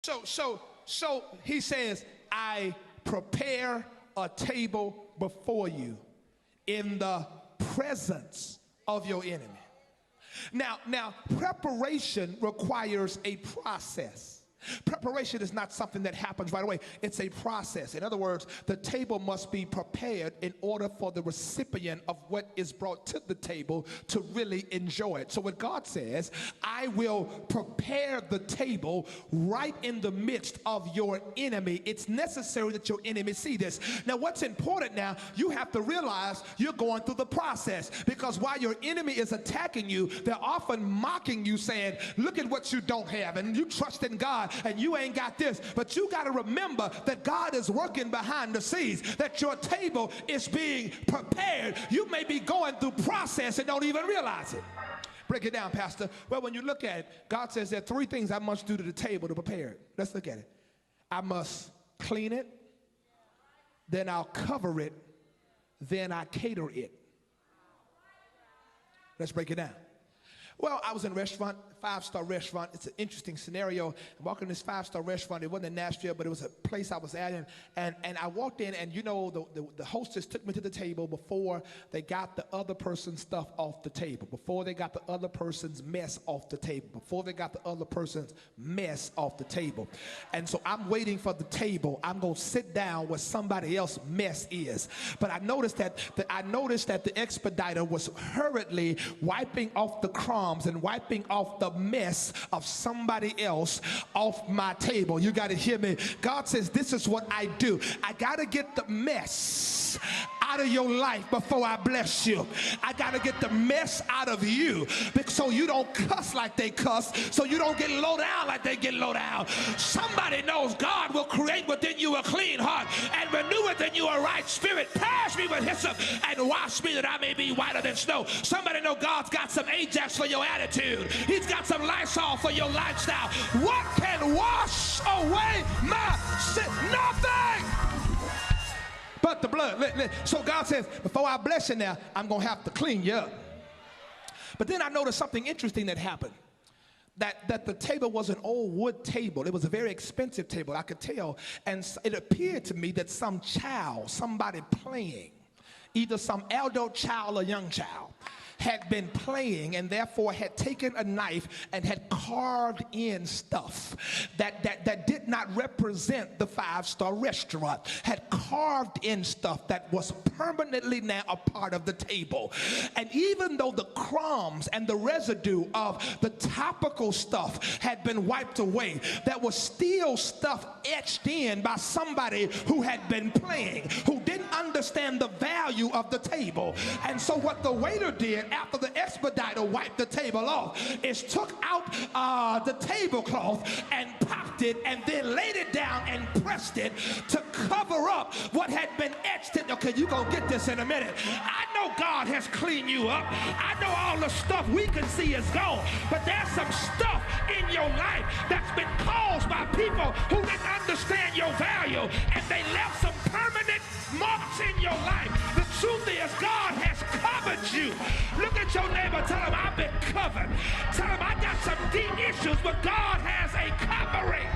So he says, I prepare a table before you in the presence of your enemy. Now, preparation requires a process. Preparation is not something that happens right away. It's a process. In other words, the table must be prepared in order for the recipient of what is brought to the table to really enjoy it. So when God says, I will prepare the table right in the midst of your enemy, it's necessary that your enemy see this. Now, what's important now, you have to realize you're going through the process, because while your enemy is attacking you, they're often mocking you, saying, look at what you don't have, and you trust in God and you ain't got this. But you got to remember that God is working behind the scenes, that your table is being prepared. You may be going through process and don't even realize it. Break it down, Pastor. Well, when you look at it, God says there are three things I must do to the table to prepare it. Let's look at it. I must clean it, then I'll cover it, then I cater it. Let's break it down. Well, I was in a restaurant, five-star restaurant. It's an interesting scenario. I walked in this five-star restaurant. It wasn't in Nashville, but it was a place I was at. And I walked in, and you know, the hostess took me to the table before they got the other person's stuff off the table, before they got the other person's mess off the table, before they got the other person's mess off the table. And so I'm waiting for the table. I'm going to sit down where somebody else's mess is. But I noticed that the expediter was hurriedly wiping off the crumbs and wiping off the mess of somebody else off my table. You got to hear me. God says, this is what I do. I got to get the mess out of your life before I bless you. I got to get the mess out of you so you don't cuss like they cuss, so you don't get low down like they get low down. Somebody knows God will create within you a clean heart and renew within you a right spirit. Purge me with hyssop and wash me that I may be whiter than snow. Somebody know God's got some Ajax for your attitude. He's got some Lysol for your lifestyle. What can wash away my sin? Nothing but the blood. So God says, before I bless you now, I'm going to have to clean you up. But then I noticed something interesting that happened. That the table was an old wood table. It was a very expensive table, I could tell. And it appeared to me that some child, somebody playing, either some adult child or young child, had been playing and therefore had taken a knife and had carved in stuff that did not represent the five-star restaurant, had carved in stuff that was permanently now a part of the table. And even though the crumbs and the residue of the topical stuff had been wiped away, there was still stuff etched in by somebody who had been playing, who didn't understand the value of the table. And so what the waiter did after the expediter wiped the table off is took out the tablecloth and popped it and then laid it down and pressed it to cover up what had been etched in. Okay, you're going to get this in a minute. I know God has cleaned you up. I know all the stuff we can see is gone, but there's some stuff in your life that's been caused by people who didn't understand your value, and they left some permanent marks in your life. The truth is, God has covered you. Look at your neighbor, tell him, I've been covered. Tell him, I got some deep issues, but God has a covering.